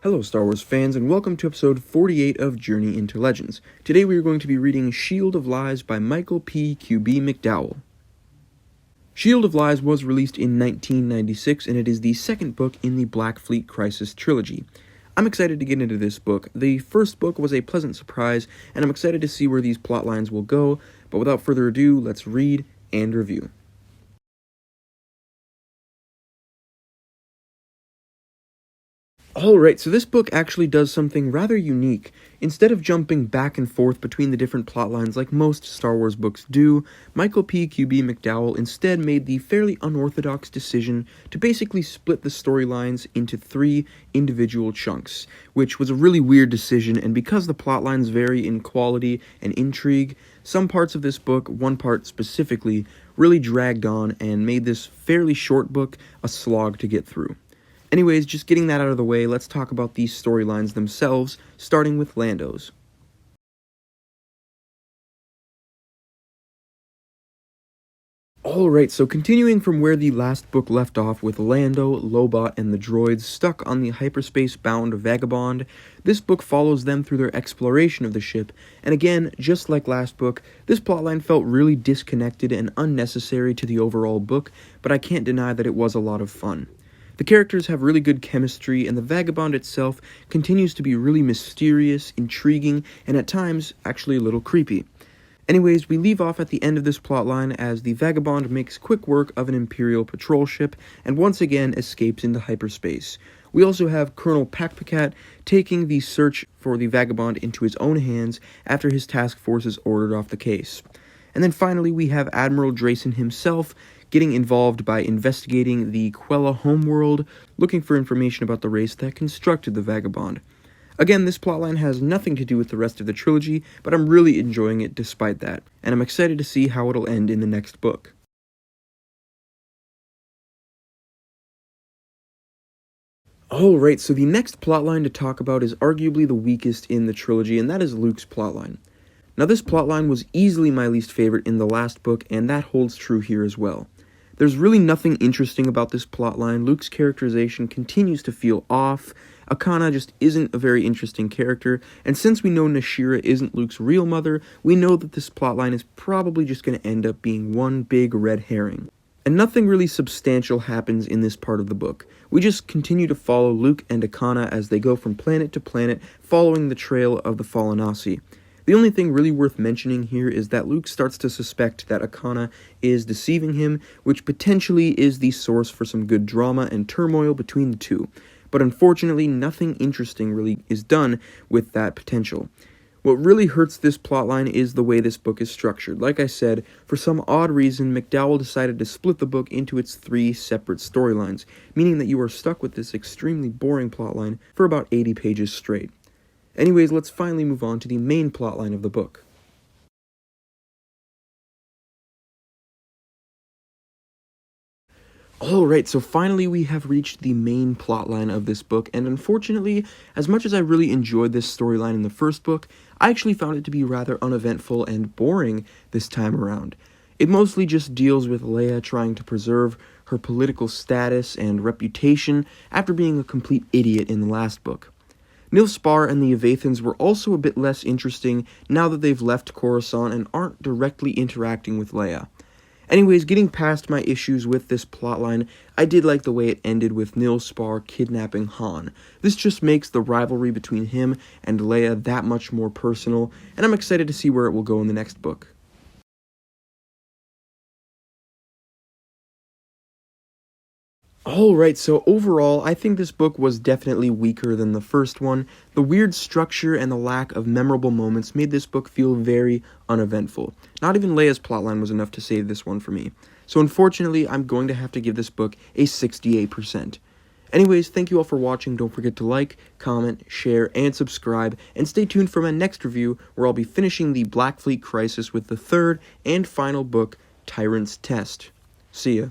Hello Star Wars fans, and welcome to episode 48 of Journey into Legends. Today we are going to be reading Shield of Lies by Michael P. QB McDowell. Shield of Lies was released in 1996, and it is the second book in the Black Fleet Crisis trilogy. I'm excited to get into this book. The first book was a pleasant surprise, and I'm excited to see where these plotlines will go, but without further ado, let's read and review. Alright, so this book actually does something rather unique. Instead of jumping back and forth between the different plotlines like most Star Wars books do, Michael P. QB McDowell instead made the fairly unorthodox decision to basically split the storylines into 3 individual chunks, which was a really weird decision, and because the plotlines vary in quality and intrigue, some parts of this book, one part specifically, really dragged on and made this fairly short book a slog to get through. Anyways, just getting that out of the way, let's talk about these storylines themselves, starting with Lando's. Alright, so continuing from where the last book left off with Lando, Lobot, and the droids stuck on the hyperspace-bound Vagabond, this book follows them through their exploration of the ship, and again, just like last book, this plotline felt really disconnected and unnecessary to the overall book, but I can't deny that it was a lot of fun. The characters have really good chemistry, and the Vagabond itself continues to be really mysterious, intriguing, and at times, actually a little creepy. Anyways, we leave off at the end of this plotline as the Vagabond makes quick work of an Imperial patrol ship, and once again escapes into hyperspace. We also have Colonel Pakpakat taking the search for the Vagabond into his own hands after his task force is ordered off the case. And then finally, we have Admiral Drayson himself getting involved by investigating the Quella homeworld, looking for information about the race that constructed the Vagabond. Again, this plotline has nothing to do with the rest of the trilogy, but I'm really enjoying it despite that, and I'm excited to see how it'll end in the next book. Alright, so the next plotline to talk about is arguably the weakest in the trilogy, and that is Luke's plotline. Now, this plotline was easily my least favorite in the last book, and that holds true here as well. There's really nothing interesting about this plotline. Luke's characterization continues to feel off. Akana just isn't a very interesting character, and since we know Nashira isn't Luke's real mother, we know that this plotline is probably just going to end up being one big red herring. And nothing really substantial happens in this part of the book. We just continue to follow Luke and Akana as they go from planet to planet, following the trail of the Fallanassi. The only thing really worth mentioning here is that Luke starts to suspect that Akana is deceiving him, which potentially is the source for some good drama and turmoil between the two. But unfortunately, nothing interesting really is done with that potential. What really hurts this plotline is the way this book is structured. Like I said, for some odd reason, McDowell decided to split the book into its 3 separate storylines, meaning that you are stuck with this extremely boring plotline for about 80 pages straight. Anyways, let's finally move on to the main plotline of the book. Alright, so finally we have reached the main plotline of this book, and unfortunately, as much as I really enjoyed this storyline in the first book, I actually found it to be rather uneventful and boring this time around. It mostly just deals with Leia trying to preserve her political status and reputation after being a complete idiot in the last book. Nilspar and the Yevethans were also a bit less interesting now that they've left Coruscant and aren't directly interacting with Leia. Anyways, getting past my issues with this plotline, I did like the way it ended with Nilspar kidnapping Han. This just makes the rivalry between him and Leia that much more personal, and I'm excited to see where it will go in the next book. Alright, so overall, I think this book was definitely weaker than the first one. The weird structure and the lack of memorable moments made this book feel very uneventful. Not even Leia's plotline was enough to save this one for me. So unfortunately, I'm going to have to give this book a 68%. Anyways, thank you all for watching. Don't forget to like, comment, share, and subscribe, and stay tuned for my next review where I'll be finishing the Black Fleet Crisis with the 3rd and final book, Tyrant's Test. See ya.